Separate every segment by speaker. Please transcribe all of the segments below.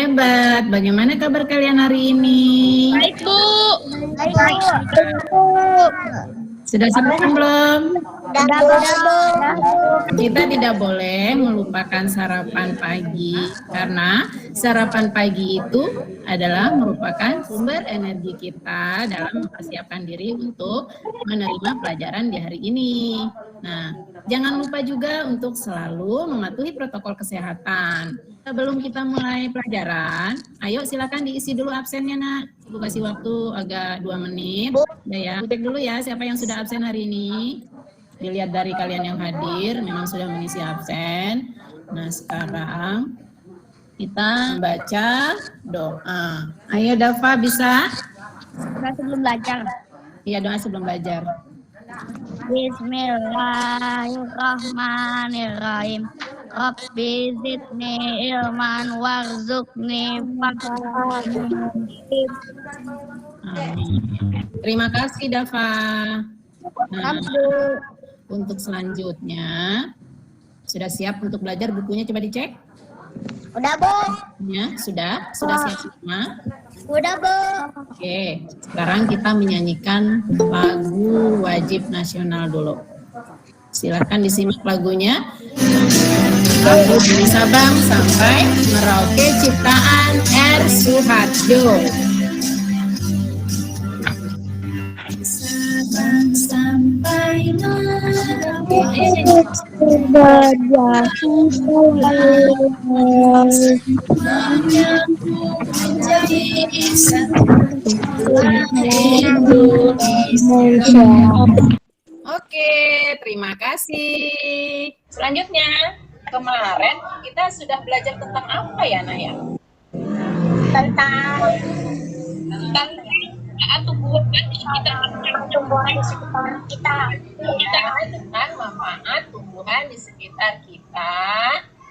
Speaker 1: hebat. Bagaimana kabar kalian hari ini?
Speaker 2: Baik, Bu.
Speaker 3: Baik, Bu.
Speaker 1: Sudah sarapan belum?
Speaker 3: Udah, Bu.
Speaker 1: Kita tidak boleh melupakan sarapan pagi karena sarapan pagi itu adalah merupakan sumber energi kita dalam mempersiapkan diri untuk menerima pelajaran di hari ini. Nah, jangan lupa juga untuk selalu mematuhi protokol kesehatan. Sebelum kita mulai pelajaran, ayo silakan diisi dulu absennya, Nak. Ibu kasih waktu agak 2 menit. Ya, cek dulu ya siapa yang sudah absen hari ini. Dilihat dari kalian yang hadir, memang sudah mengisi absen. Nah, sekarang kita baca doa. Ayo Dava, bisa?
Speaker 3: Udah sebelum belajar.
Speaker 1: Iya, doa sebelum belajar.
Speaker 3: Bismillahirrahmanirrahim. Rabbi zidni ilman warzuqni fahman.
Speaker 1: Amin. Terima kasih Dava. Nah, untuk selanjutnya, sudah siap untuk belajar bukunya? Coba dicek.
Speaker 3: Udah, Bu.
Speaker 1: Ya, sudah siap semua.
Speaker 3: Udah, Bu.
Speaker 1: Oke, sekarang kita menyanyikan lagu wajib nasional dulu. Silakan disimak lagunya. Lagu dari Sabang sampai Merauke ciptaan R. Suharjo. Sabang sampai Merauke menjadi satu Indonesia. Oke, terima kasih. Selanjutnya, kemarin kita sudah belajar tentang apa ya, Naya?
Speaker 3: Tentang
Speaker 1: tumbuhan di sekitar
Speaker 3: tumbuhan di sekitar kita.
Speaker 1: Tentang manfaat tumbuhan di sekitar kita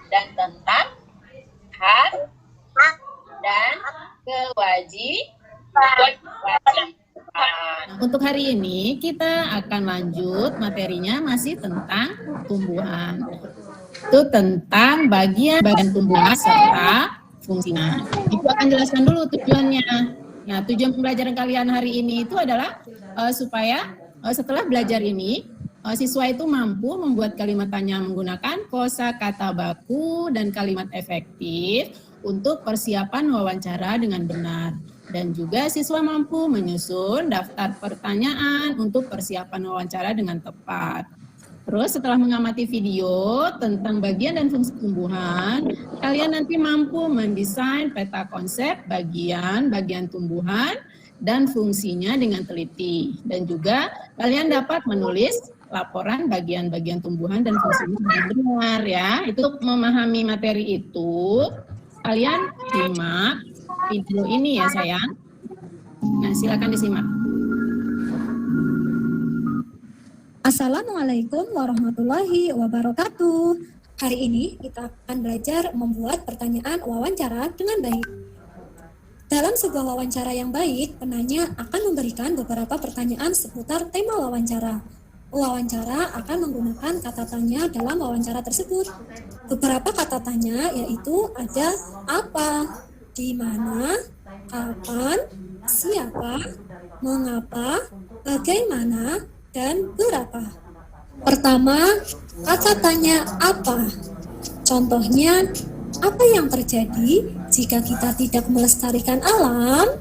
Speaker 1: dan tentang hak dan kewajiban. Untuk hari ini kita akan lanjut materinya masih tentang tumbuhan. Itu tentang bagian tumbuhan serta fungsinya. Ibu akan jelaskan dulu tujuannya. Nah, tujuan pembelajaran kalian hari ini itu adalah supaya setelah belajar ini siswa itu mampu membuat kalimat tanya menggunakan kosakata baku dan kalimat efektif untuk persiapan wawancara dengan benar. Dan juga siswa mampu menyusun daftar pertanyaan untuk persiapan wawancara dengan tepat. Terus setelah mengamati video tentang bagian dan fungsi tumbuhan, kalian nanti mampu mendesain peta konsep bagian tumbuhan dan fungsinya dengan teliti. Dan juga kalian dapat menulis laporan bagian-bagian tumbuhan dan fungsinya dengan benar ya. Itu untuk memahami materi itu, kalian simak video ini ya sayang. Nah, silakan disimak.
Speaker 4: Assalamualaikum warahmatullahi wabarakatuh. Hari ini kita akan belajar membuat pertanyaan wawancara dengan baik. Dalam sebuah wawancara yang baik, penanya akan memberikan beberapa pertanyaan seputar tema wawancara. Wawancara akan menggunakan kata tanya dalam wawancara tersebut. Beberapa kata tanya yaitu ada apa, di mana, kapan, siapa, mengapa, bagaimana, dan berapa. Pertama, kata tanya apa. Contohnya, apa yang terjadi jika kita tidak melestarikan alam?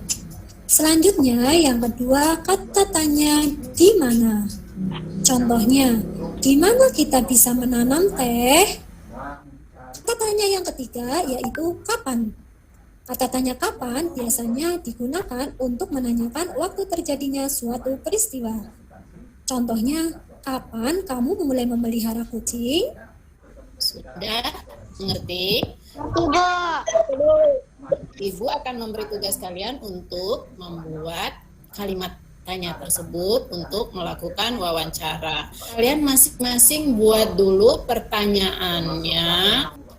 Speaker 4: Selanjutnya, yang kedua, kata tanya di mana. Contohnya, di mana kita bisa menanam teh? Kata tanya yang ketiga yaitu kapan. Kata tanya kapan biasanya digunakan untuk menanyakan waktu terjadinya suatu peristiwa. Contohnya, kapan kamu mulai memelihara kucing?
Speaker 1: Sudah mengerti? Ibu akan memberi tugas kalian untuk membuat kalimat tanya tersebut untuk melakukan wawancara. Kalian masing-masing buat dulu pertanyaannya.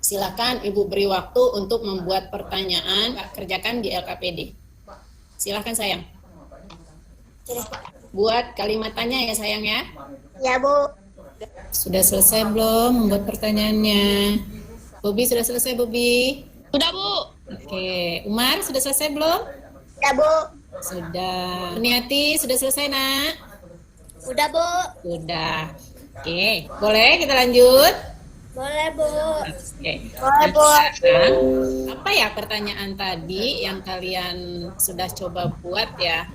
Speaker 1: Silakan Ibu beri waktu untuk membuat pertanyaan, kerjakan di LKPD. Silakan sayang. Buat kalimat tanya ya sayang ya.
Speaker 3: Ya, Bu.
Speaker 1: Sudah selesai belum membuat pertanyaannya? Bobi sudah selesai, Bobi?
Speaker 2: Sudah, Bu.
Speaker 1: Oke, Umar sudah selesai belum?
Speaker 3: Udah, Bu.
Speaker 1: Sudah. Kurniati sudah selesai, Nak?
Speaker 3: Udah, Bu.
Speaker 1: Sudah. Oke, boleh kita lanjut?
Speaker 3: Boleh, Bu.
Speaker 1: Oke.
Speaker 3: Boleh, Bu.
Speaker 1: Sekarang, apa ya pertanyaan tadi yang kalian sudah coba buat ya?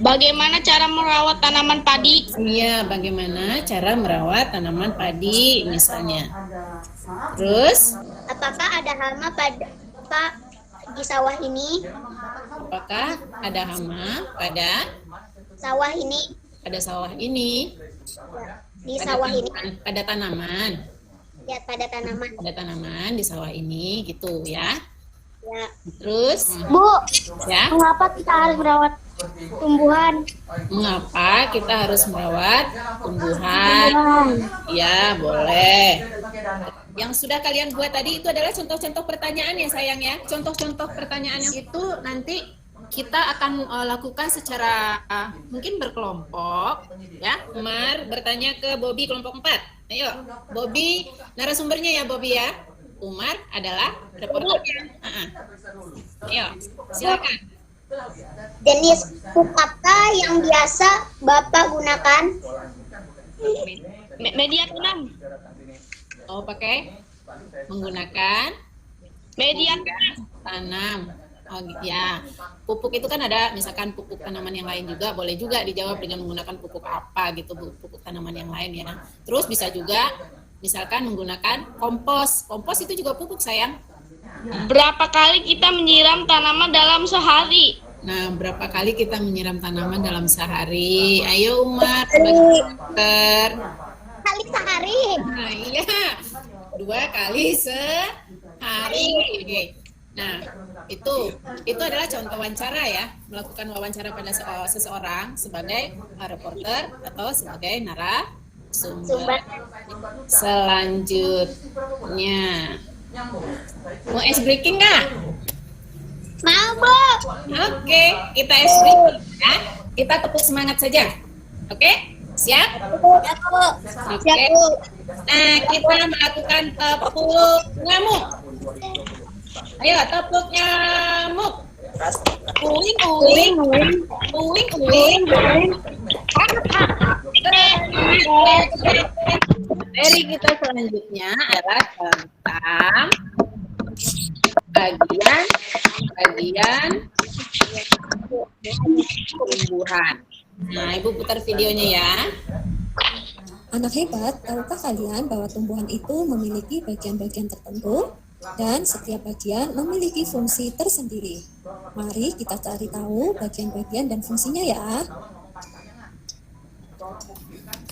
Speaker 2: Bagaimana cara merawat tanaman padi?
Speaker 1: Iya, bagaimana cara merawat tanaman padi misalnya. Terus,
Speaker 3: Apakah ada hama pada di sawah ini?
Speaker 1: apakah ada hama pada
Speaker 3: Sawah ini,
Speaker 1: sawah ini?
Speaker 3: di sawah ini,
Speaker 1: Pada tanaman.
Speaker 3: ya pada tanaman.
Speaker 1: Ada tanaman di sawah ini gitu ya.
Speaker 3: Ya.
Speaker 1: Terus,
Speaker 3: Bu,
Speaker 1: ya,
Speaker 3: mengapa kita harus merawat tumbuhan?
Speaker 1: mengapa kita harus merawat tumbuhan? Ya, boleh. Yang sudah kalian buat tadi itu adalah contoh-contoh pertanyaan ya sayang ya. Contoh-contoh pertanyaan yang itu nanti kita akan lakukan secara mungkin berkelompok ya. Umar bertanya ke Bobby kelompok 4. Ayo, Bobby narasumbernya ya Bobby ya. Umar adalah reporternya. Ayo, silakan.
Speaker 3: Jenis pupuk apa yang biasa Bapak gunakan?
Speaker 2: Media tanam.
Speaker 1: Oh, pakai menggunakan
Speaker 2: Media
Speaker 1: tanam. Oh ya, pupuk itu kan ada, misalkan pupuk tanaman yang lain juga boleh juga dijawab dengan menggunakan pupuk apa gitu, pupuk tanaman yang lain ya. Terus bisa juga, misalkan menggunakan kompos. Kompos itu juga pupuk sayang.
Speaker 2: Berapa kali kita menyiram tanaman dalam sehari?
Speaker 1: Nah, berapa kali kita menyiram tanaman dalam sehari? Ayo Umar, sebagai dokter.
Speaker 3: Kali sehari.
Speaker 1: Nah, iya, 2 kali sehari. Oke. Nah, itu adalah contoh wawancara ya, melakukan wawancara pada seseorang sebagai reporter atau sebagai narasumber. Selanjutnya, mau ice breaking nggak?
Speaker 3: Mau, Bu.
Speaker 1: Oke, kita ice breaking ya. Kita tepuk semangat saja. Oke, siap?
Speaker 3: Ya, Bu.
Speaker 1: Oke.
Speaker 3: Ya, Bu.
Speaker 1: Nah, kita melakukan tepuk ngamuk. Ayo, tepuk nyamuk. Uling, uling, uling, uling. Materi kita selanjutnya adalah tentang bagian tumbuhan. Nah, Ibu putar videonya ya.
Speaker 4: Anak hebat, tahukah kalian bahwa tumbuhan itu memiliki bagian-bagian tertentu dan setiap bagian memiliki fungsi tersendiri? Mari kita cari tahu bagian-bagian dan fungsinya ya.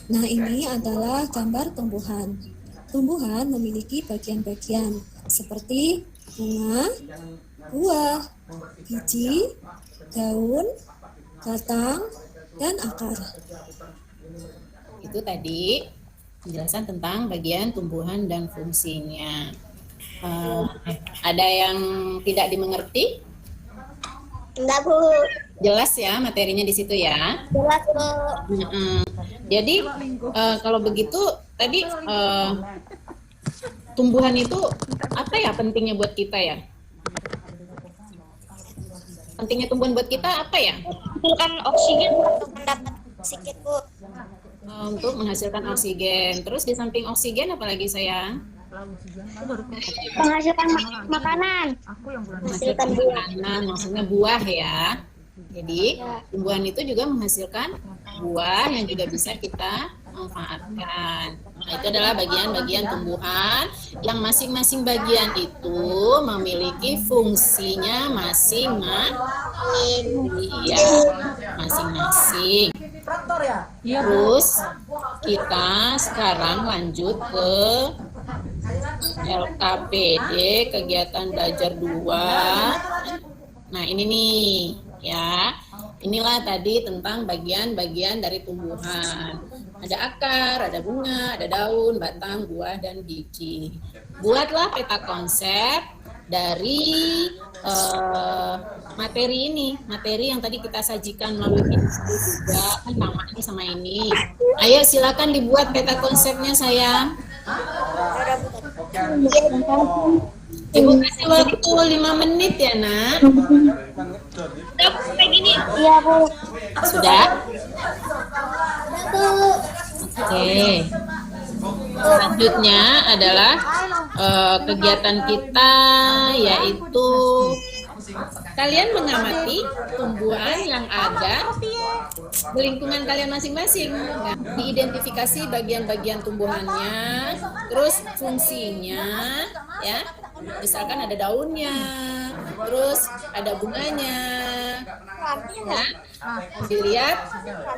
Speaker 4: Nah, ini adalah gambar tumbuhan. Tumbuhan memiliki bagian-bagian seperti bunga, buah, biji, daun, batang, dan akar.
Speaker 1: Itu tadi penjelasan tentang bagian tumbuhan dan fungsinya. Ada yang tidak dimengerti?
Speaker 3: Enggak, Bu.
Speaker 1: Jelas ya materinya di situ ya.
Speaker 3: Jelas, Bu.
Speaker 1: Jadi kalau begitu tadi tumbuhan itu apa ya pentingnya buat kita ya? Pentingnya tumbuhan buat kita apa ya?
Speaker 2: Bukan oksigen.
Speaker 3: Mendapat sedikit, Bu.
Speaker 1: Untuk menghasilkan oksigen. Terus di samping oksigen apalagi sayang?
Speaker 3: Menghasilkan makanan.
Speaker 1: Menghasilkan makanan, maksudnya buah ya. Jadi tumbuhan itu juga menghasilkan buah yang juga bisa kita manfaatkan. Nah, itu adalah bagian-bagian tumbuhan yang masing-masing bagian itu memiliki fungsinya masing-masing. Terus kita sekarang lanjut ke LKPD kegiatan belajar 2. Nah, ini nih ya. Inilah tadi tentang bagian-bagian dari tumbuhan. Ada akar, ada bunga, ada daun, batang, buah, dan biji. Buatlah peta konsep dari materi ini. Materi yang tadi kita sajikan melalui video juga, kan sama ini sama ini. Ayo silakan dibuat peta konsepnya sayang. Ibu kasih waktu 5 menit ya, Nak.
Speaker 2: Udah kayak gini.
Speaker 3: Iya, Bu.
Speaker 1: Sudah? Oke. Selanjutnya adalah kegiatan kita, yaitu kalian mengamati tumbuhan yang ada di lingkungan kalian masing-masing. Nah, diidentifikasi bagian-bagian tumbuhannya, terus fungsinya, ya. Misalkan ada daunnya, terus ada bunganya, ya. Dilihat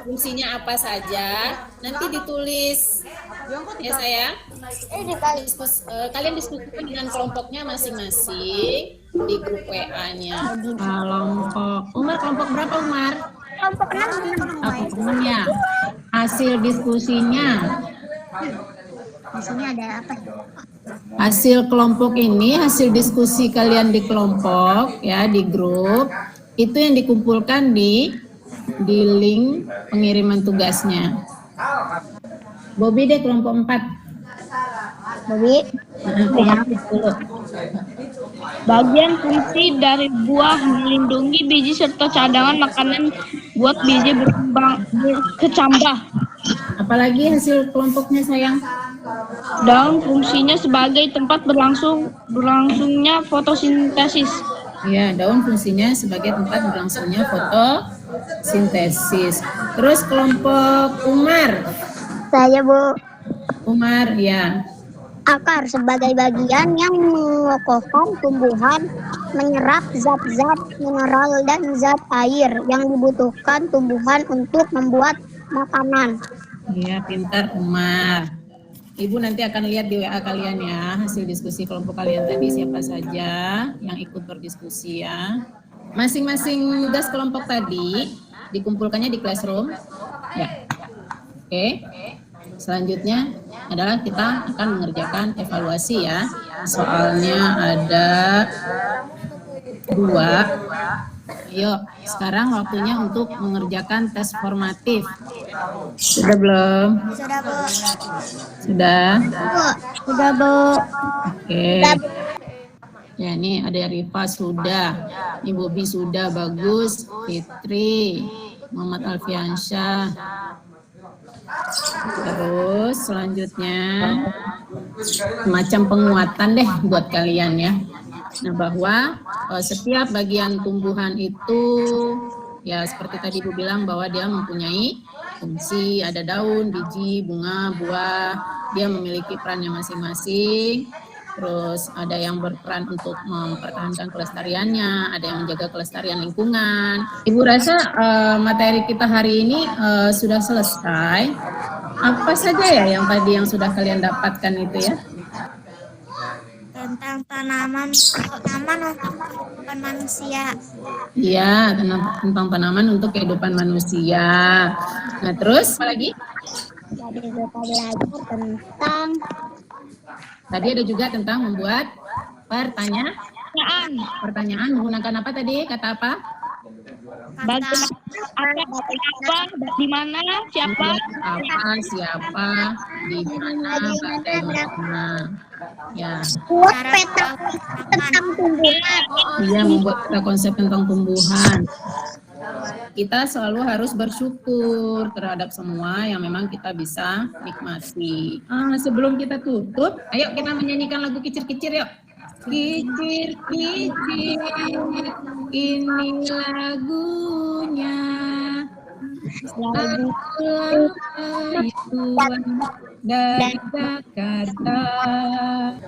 Speaker 1: fungsinya apa saja, nanti ditulis, ya sayang. Kalian diskusikan dengan kelompoknya masing-masing di grup WA-nya. Kelompok Umar, kelompok berapa Umar?
Speaker 3: Kelompok 6.
Speaker 1: Kelompok 6 ya. Hasil diskusinya.
Speaker 3: Di sini ada apa?
Speaker 1: Hasil kelompok ini, hasil diskusi kalian di kelompok, ya, di grup, itu yang dikumpulkan di link pengiriman tugasnya. Bobby deh kelompok 4.
Speaker 3: Bobby.
Speaker 2: Bagian fungsi dari buah melindungi biji serta cadangan makanan buat biji berkecambah.
Speaker 1: Apalagi hasil kelompoknya sayang?
Speaker 2: Daun fungsinya sebagai tempat berlangsungnya fotosintesis.
Speaker 1: Ya, daun fungsinya sebagai tempat berlangsungnya fotosintesis. Terus kelompok Umar.
Speaker 3: Saya, Bu.
Speaker 1: Umar, ya.
Speaker 3: Akar sebagai bagian yang mengokohkan tumbuhan, menyerap zat-zat mineral dan zat air yang dibutuhkan tumbuhan untuk membuat makanan.
Speaker 1: Iya, pintar Umar. Ibu nanti akan lihat di WA kalian ya, hasil diskusi kelompok kalian tadi siapa saja yang ikut berdiskusi ya. Masing-masing tugas kelompok tadi dikumpulkannya di classroom. Ya. Oke. Selanjutnya adalah kita akan mengerjakan evaluasi ya. Soalnya ada 2. Ayo, sekarang waktunya untuk mengerjakan tes formatif. Sudah belum?
Speaker 3: Sudah, Bu.
Speaker 1: Sudah?
Speaker 3: Sudah, Bu.
Speaker 1: Oke. Ya, ini ada Rifa sudah. Ini Bobi sudah, bagus. Fitri, Muhammad Alfiansyah. Terus selanjutnya semacam penguatan deh buat kalian ya. Nah, bahwa setiap bagian tumbuhan itu ya seperti tadi Ibu bilang bahwa dia mempunyai fungsi, ada daun, biji, bunga, buah, dia memiliki perannya masing-masing. Terus ada yang berperan untuk mempertahankan kelestariannya, ada yang menjaga kelestarian lingkungan. Ibu rasa materi kita hari ini sudah selesai. Apa saja ya yang tadi yang sudah kalian dapatkan itu ya?
Speaker 3: Tentang tanaman untuk kehidupan manusia.
Speaker 1: Iya, tentang tanaman untuk kehidupan manusia. Nah, terus apa lagi?
Speaker 3: Tadi kita belajar tentang
Speaker 1: Tadi ada juga tentang membuat pertanyaan menggunakan apa tadi? Kata apa?
Speaker 2: Apa, di mana, siapa?
Speaker 1: Apa, siapa, di mana, bagaimana. Ya.
Speaker 3: buat peta tentang tumbuhan.
Speaker 1: Iya, membuat peta konsep tentang tumbuhan. Kita selalu harus bersyukur terhadap semua yang memang kita bisa nikmati. Sebelum kita tutup, ayo kita menyanyikan lagu kicir-kicir yuk. Kicir-kicir, ini lagunya. Dari Jakarta.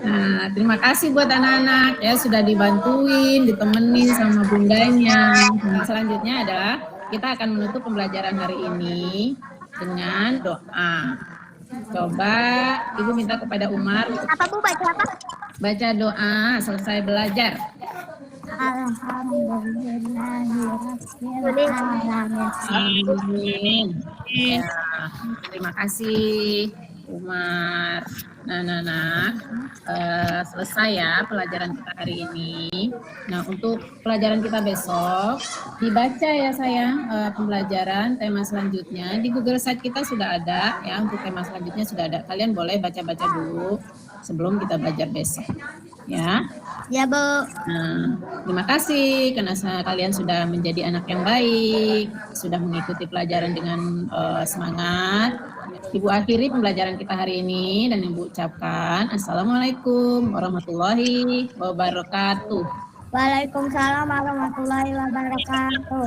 Speaker 1: Nah, terima kasih buat anak-anak ya sudah dibantuin, ditemenin sama bundanya. Nah, selanjutnya adalah kita akan menutup pembelajaran hari ini dengan doa. Coba Ibu minta kepada Umar untuk
Speaker 3: Apa, Bu? Baca apa?
Speaker 1: baca doa selesai belajar. Amin. Ya, terima kasih Umar. Nah, selesai ya pelajaran kita hari ini. Nah, untuk pelajaran kita besok dibaca ya sayang pembelajaran tema selanjutnya di Google Site kita sudah ada ya, untuk tema selanjutnya sudah ada. Kalian boleh baca-baca dulu sebelum kita belajar besok. Ya.
Speaker 3: Ya, Bu.
Speaker 1: Nah, terima kasih karena kalian sudah menjadi anak yang baik, sudah mengikuti pelajaran dengan semangat. Ibu akhiri pembelajaran kita hari ini dan Ibu ucapkan Assalamualaikum warahmatullahi wabarakatuh.
Speaker 3: Waalaikumsalam warahmatullahi wabarakatuh.